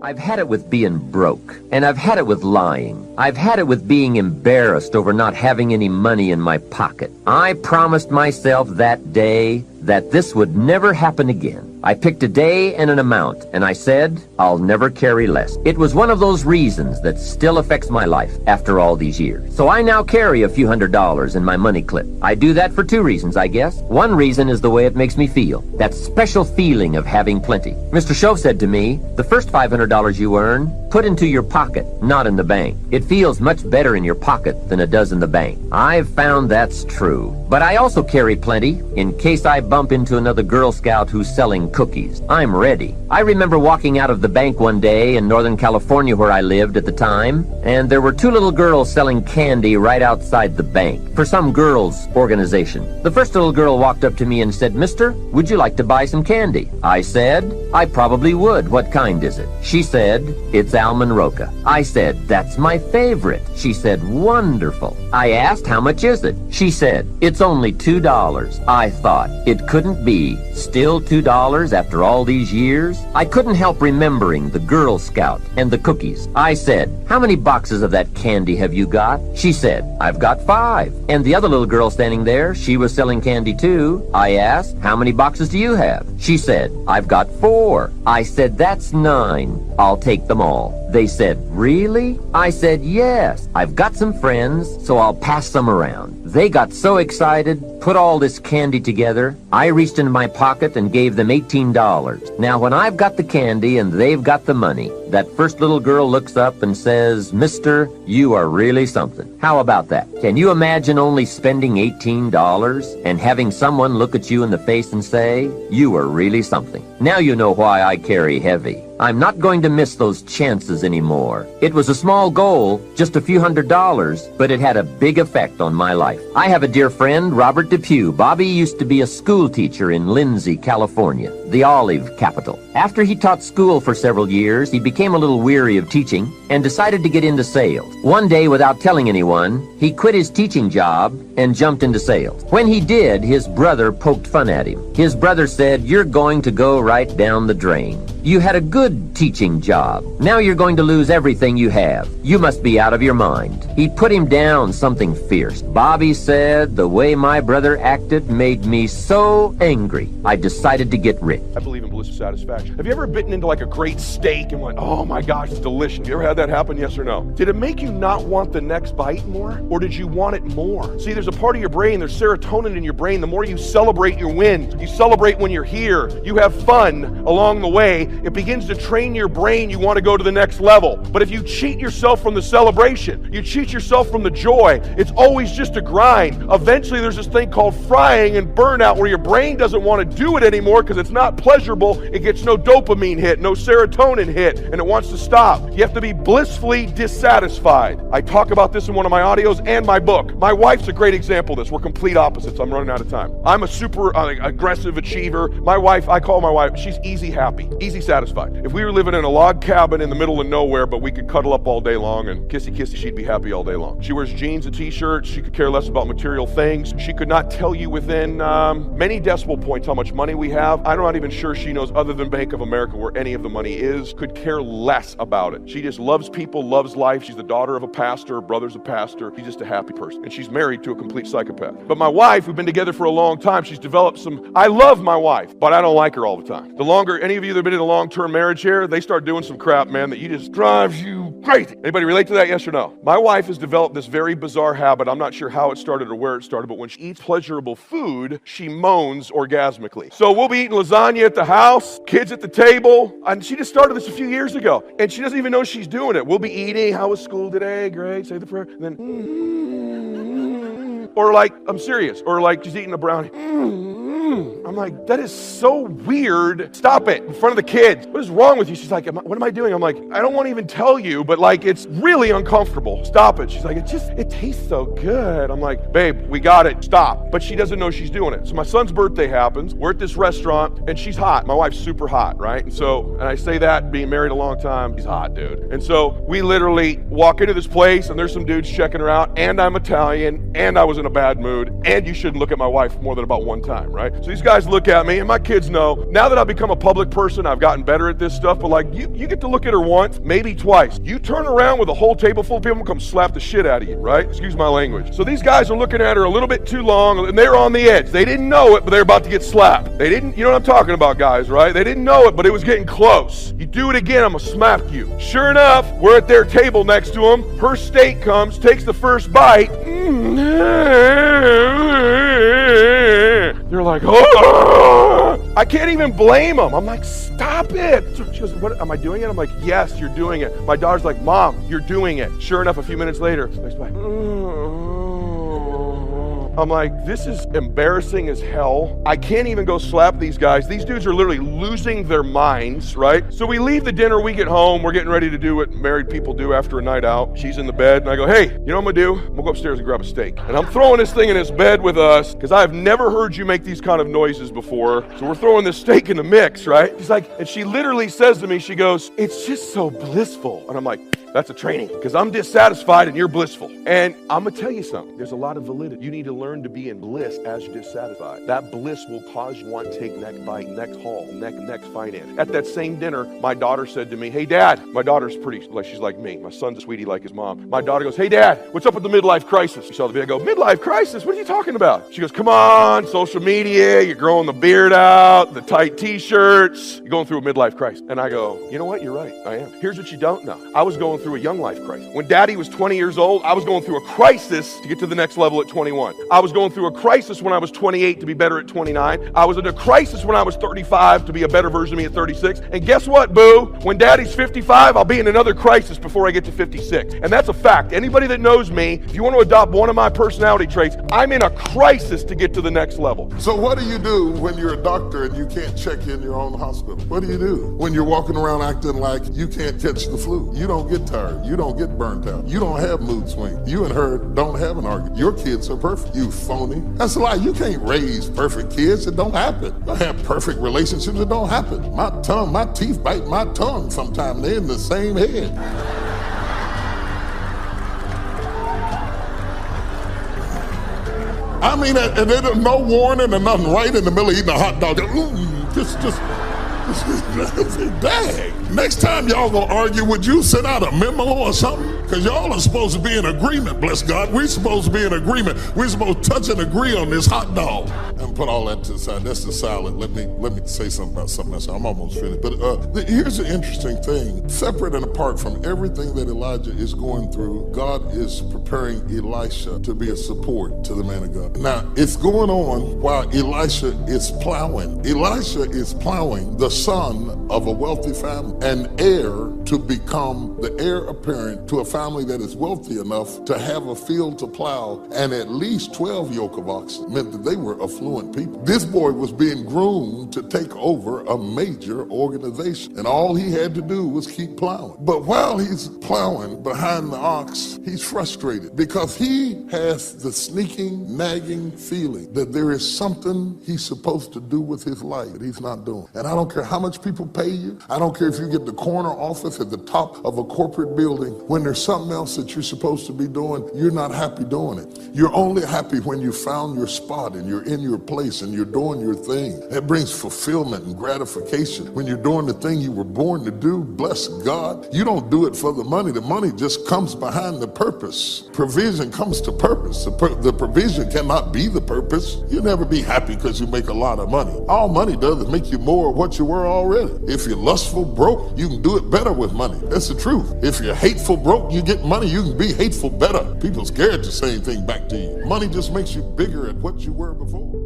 I've had it with being broke, and I've had it with lying. I've had it with being embarrassed over not having any money in my pocket. I promised myself that day that this would never happen again. I picked a day and an amount, and I said, I'll never carry less. It was one of those reasons that still affects my life after all these years. So I now carry a few $100s in my money clip. I do that for two reasons, I guess. One reason is the way it makes me feel. That special feeling of having plenty. Mr. Shove said to me, the first $500 you earn, put into your pocket, not in the bank. It feels much better in your pocket than it does in the bank. I've found that's true. But I also carry plenty in case I bump into another Girl Scout who's selling cookies. I'm ready. I remember walking out of the bank one day in Northern California where I lived at the time, and there were two little girls selling candy right outside the bank for some girls' organization. The first little girl walked up to me and said, Mister, would you like to buy some candy? I said, I probably would. What kind is it? She said, it's almond roca. I said, that's my favorite. She said, wonderful. I asked, how much is it? She said, it's only $2. I thought, it couldn't be. Still $2 after all these years? I couldn't help remembering the Girl Scout and the cookies. I said, how many boxes of that candy have you got? She said, I've got 5. And the other little girl standing there, she was selling candy too. I asked, how many boxes do you have? She said, I've got 4. I said, that's 9. I'll take them all. They said, really? I said, yes. I've got some friends, so I'll pass some around. They got so excited, put all this candy together. I reached into my pocket and gave them $18. Now, when I've got the candy and they've got the money, that first little girl looks up and says, Mister, you are really something. How about that? Can you imagine only spending $18 and having someone look at you in the face and say, you are really something? Now you know why I carry heavy. I'm not going to miss those chances anymore. It was a small goal, just a few $100s, but it had a big effect on my life. I have a dear friend, Robert Depew. Bobby used to be a school teacher in Lindsay, California, the olive capital. After he taught school for several years, he became a little weary of teaching and decided to get into sales. One day, without telling anyone, he quit his teaching job and jumped into sales. When he did, his brother poked fun at him. His brother said, you're going to go right down the drain. You had a good teaching job. Now you're going to lose everything you have. You must be out of your mind. He put him down something fierce. Bobby said, the way my brother acted made me so angry, I decided to get rich. I believe in bliss of satisfaction. Have you ever bitten into like a great steak and went, oh my gosh, it's delicious? Have you ever had that happen, yes or no? Did it make you not want the next bite more? Or did you want it more? See, there's a part of your brain, there's serotonin in your brain. The more you celebrate your wins, you celebrate when you're here, you have fun along the way, it begins to train your brain. You want to go to the next level. But if you cheat yourself from the celebration, you cheat yourself from the joy, it's always just a grind. Eventually there's this thing called frying and burnout where your brain doesn't want to do it anymore because it's not pleasurable. It gets no dopamine hit, no serotonin hit, and it wants to stop. You have to be blissfully dissatisfied. I talk about this in one of my audios and my book. My wife's a great example of this. We're complete opposites. I'm running out of time. I'm a super aggressive achiever. My wife, I call my wife, she's easy happy, easy satisfied. If we were living in a log cabin in the middle of nowhere, but we could cuddle up all day long and kissy kissy, she'd be happy all day long. She wears jeans and t-shirts. She could care less about material things. She could not tell you within many decimal points how much money we have. I'm not even sure she knows, other than Bank of America, where any of the money is. Could care less about it. She just loves people, loves life. She's the daughter of a pastor. Her brother's a pastor. She's just a happy person. And she's married to a complete psychopath. But my wife, we've been together for a long time. She's developed some, I love my wife, but I don't like her all the time. The longer, any of you that have been in a long-term marriage here, they start doing some crap, man, that you just drives you crazy. Anybody relate to that, yes or no? My wife has developed this very bizarre habit. I'm not sure how it started or where it started, but when she eats pleasurable food, she moans orgasmically. So we'll be eating lasagna at the house, kids at the table, and she just started this a few years ago, and she doesn't even know she's doing it. We'll be eating, how was school today? Great, say the prayer, and then, or like, I'm serious, or like she's eating a brownie. I'm like, that is so weird. Stop it in front of the kids. What is wrong with you? She's like, what am I doing? I'm like, I don't want to even tell you, but like, it's really uncomfortable. Stop it. She's like, it tastes so good. I'm like, babe, we got it. Stop. But she doesn't know she's doing it. So my son's birthday happens. We're at this restaurant and she's hot. My wife's super hot, right? And I say that being married a long time, she's hot, dude. And so we literally walk into this place and there's some dudes checking her out, and I'm Italian, and I was in a bad mood, and you shouldn't look at my wife more than about one time, right? So these guys look at me, and my kids know, now that I've become a public person, I've gotten better at this stuff, but like, you get to look at her once, maybe twice. You turn around with a whole table full of people and come slap the shit out of you, right? Excuse my language. So these guys are looking at her a little bit too long, and they're on the edge. They didn't know it, but they're about to get slapped. They didn't, you know what I'm talking about, guys, right? They didn't know it, but it was getting close. You do it again, I'm gonna smack you. Sure enough, we're at their table next to them. Her steak comes, takes the first bite. They're like, oh! I can't even blame them. I'm like, stop it. She goes, what, am I doing it? I'm like, yes, you're doing it. My daughter's like, Mom, you're doing it. Sure enough, a few minutes later, I'm like, this is embarrassing as hell. I can't even go slap these guys. These dudes are literally losing their minds, right? So we leave the dinner, we get home, we're getting ready to do what married people do after a night out. She's in the bed, and I go, hey, you know what I'm gonna do? I'm gonna go upstairs and grab a steak. And I'm throwing this thing in this bed with us, because I've never heard you make these kind of noises before. So we're throwing this steak in the mix, right? She's like, and she literally says to me, she goes, it's just so blissful. And I'm like, that's a training, because I'm dissatisfied and you're blissful. And I'm gonna tell you something, there's a lot of validity. You need to learn to be in bliss as you're dissatisfied. That bliss will cause you to want to take next bite, next haul, next finance. At that same dinner, my daughter said to me, hey Dad, my daughter's pretty, like she's like me. My son's a sweetie like his mom. My daughter goes, hey Dad, what's up with the midlife crisis? You saw the video, I go, midlife crisis? What are you talking about? She goes, come on, social media, you're growing the beard out, the tight t-shirts, you're going through a midlife crisis. And I go, you know what, you're right, I am. Here's what you don't know. I was going through a young life crisis. When Daddy was 20 years old, I was going through a crisis to get to the next level at 21. I was going through a crisis when I was 28 to be better at 29. I was in a crisis when I was 35 to be a better version of me at 36. And guess what, boo? When Daddy's 55, I'll be in another crisis before I get to 56. And that's a fact. Anybody that knows me, if you want to adopt one of my personality traits, I'm in a crisis to get to the next level. So what do you do when you're a doctor and you can't check in your own hospital? What do you do when you're walking around acting like you can't catch the flu? You don't get tired. You don't get burnt out. You don't have mood swings. You and her don't have an argument. Your kids are perfect. You phony. That's a lie. You can't raise perfect kids. It don't happen. You don't have perfect relationships. It don't happen. My teeth bite my tongue sometimes. They're in the same head. I mean, and there's no warning or nothing right in the middle of eating a hot dog. Dang. Next time y'all gonna argue, would you send out a memo or something? Because y'all are supposed to be in agreement, bless God. We're supposed to be in agreement. We're supposed to touch and agree on this hot dog. And put all that to the side. That's the salad. Let me say something about something else. I'm almost finished. But here's the interesting thing. Separate and apart from everything that Elijah is going through, God is preparing Elisha to be a support to the man of God. Now, it's going on while Elisha is plowing. Elisha is plowing, the son of a wealthy family, an heir to become the heir apparent to a family that is wealthy enough to have a field to plow and at least 12 yoke of oxen. Meant that they were affluent people. This boy was being groomed to take over a major organization, and all he had to do was keep plowing. But while he's plowing behind the ox, he's frustrated because he has the sneaking, nagging feeling that there is something he's supposed to do with his life that he's not doing. And I don't care how much people pay you. I don't care if you get the corner office at the top of a corporate building. When there's something else that you're supposed to be doing, you're not happy doing it. You're only happy when you found your spot and you're in your place and you're doing your thing. That brings fulfillment and gratification. When you're doing the thing you were born to do, bless God. You don't do it for the money. The money just comes behind the purpose. Provision comes to purpose. The provision cannot be the purpose. You'll never be happy because you make a lot of money. All money does is make you more of what you were already. If you're lustful broke, you can do it better with money. That's the truth. If you're hateful broke, you get money, you can be hateful better. People scared to say anything back to you. Money just makes you bigger at what you were before.